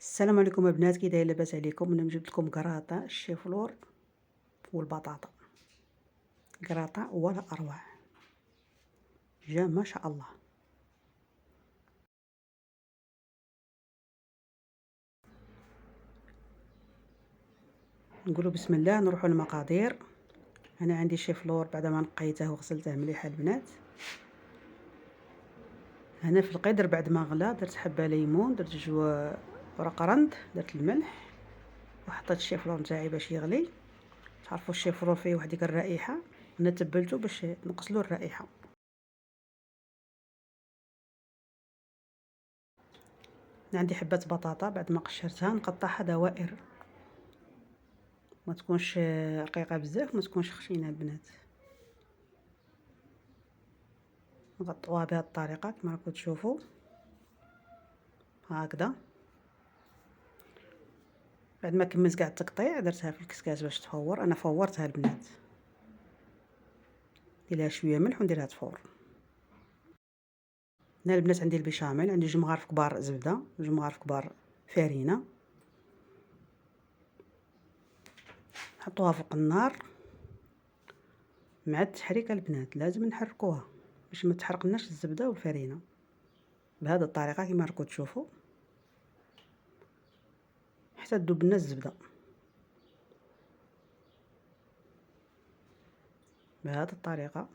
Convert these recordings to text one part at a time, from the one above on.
السلام عليكم البنات، كي داير؟ لاباس عليكم؟ انا جبت لكم كراطه الشيفلور والبطاطا. كراطه ولا اروع، جا ما شاء الله. نقولوا بسم الله، نروحوا للمقادير. انا عندي شيفلور بعد ما نقيته وغسلته مليح البنات. هنا في القدر بعد ما غلا درت حبه ليمون، درت جوا ورق رند، درت الملح وحطيت الشيفلور نتاعي باش يغلي. تعرفوا الشيفلور فيه واحد ديك الرائحه، انا تبلته باش نقص له الرائحه. عندي حبه بطاطا بعد ما قشرتها نقطعها دوائر، ما تكونش رقيقه بزاف ما تكونش خشينه البنات. نغطوها بهذه الطريقه كما راكم تشوفوا هكذا. بعد ما كملت كاع التقطيع درتها في الكسكاس باش تفور. انا فورتها البنات، ندير لها شويه ملح ونديرها تفور. هنا البنات عندي البيشاميل، عندي 2 مغارف كبار زبده، 2 مغارف كبار فرينه. نحطوها فوق النار مع التحريك البنات، لازم نحركوها باش ما تحرقناش الزبده والفرينه. بهذه الطريقه كما راكم تشوفوا حتى تذوب لنا الزبده. بهذه الطريقه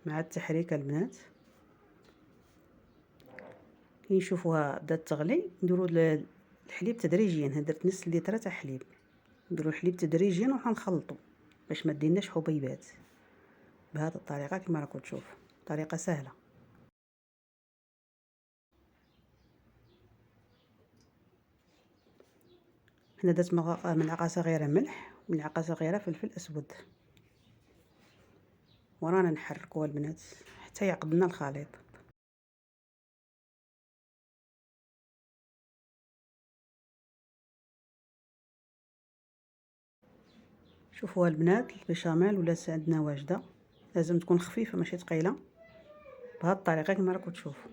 مع التحريك البنات. كي نشوفوها بدات تغلي نديروا الحليب تدريجيا. درت نص لتر تاع حليب، نديروا الحليب تدريجيا ونخلطوا باش ما ديناش حبيبات. بهذه الطريقه كما راكم تشوفوا، طريقه سهله. هنا درت ملعقه صغيره ملح وملعقه صغيره فلفل اسود، ورانا نحركوها البنات حتى يعقد لنا الخليط. شوفوا البنات البيشاميل ولات عندنا واجده، لازم تكون خفيفه ماشي ثقيله. بهذه الطريقه كما راكم تشوفوا.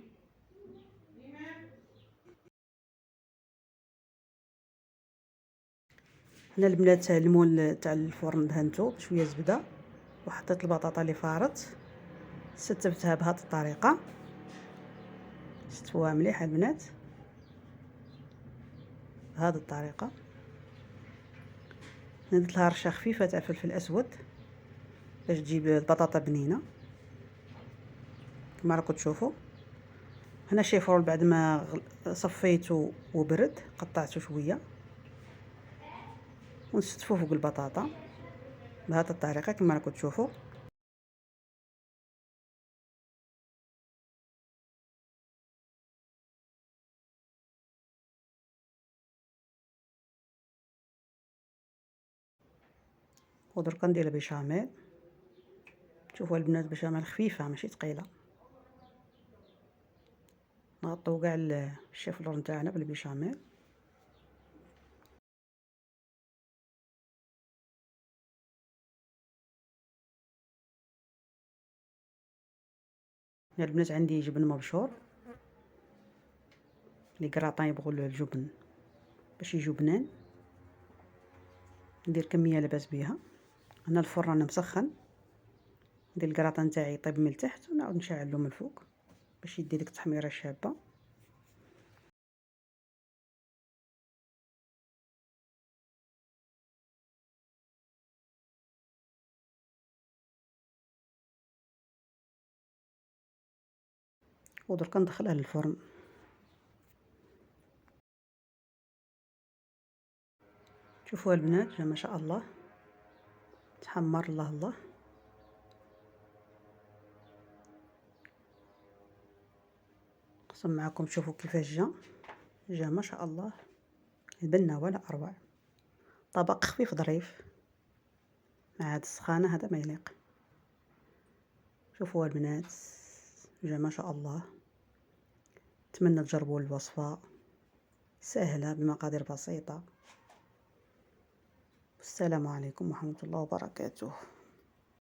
هنا البنات المول تاع الفرن دهنته بشويه زبده وحطيت البطاطا اللي فارت، ستفتها بهذه الطريقه، ستفوها مليح البنات بهذه الطريقه. درت لها رشه خفيفه تاع فلفل اسود باش تجيب البطاطا بنينه كما راكم تشوفوا. هنا شيفرول بعد ما صفيته وبرد قطعته شويه ونستفوه فوق البطاطا بهذه الطريقه كما راكم تشوفوا. ودرك ندير البيشاميل. شوفوا البنات بيشاميل خفيفه ماشي ثقيله. نغطيو كاع الشيفلور نتاعنا بالبيشاميل. هنا البنات عندي جبن مبشور، لي كراطان يبغوا الجبن باش يجو بنان. ندير كميه لاباس بها. هنا الفرن انا مسخن، ندير الكراطان نتاعي يطيب من التحت ونعاود نشعلو من الفوق باش يدي ديك التحميره شابه. ودرك ندخلها للفرن. شوفوا البنات جا ما شاء الله تحمر. الله الله. نقسم معكم شوفوا كيفاش جا ما شاء الله، البنه ولا اروع. طبق خفيف ظريف مع هاد السخانه هذا ما يليق. شوفوا البنات جا ما شاء الله. نتمنى تجربوا الوصفه سهله بمقادير بسيطه. السلام عليكم ورحمه الله وبركاته.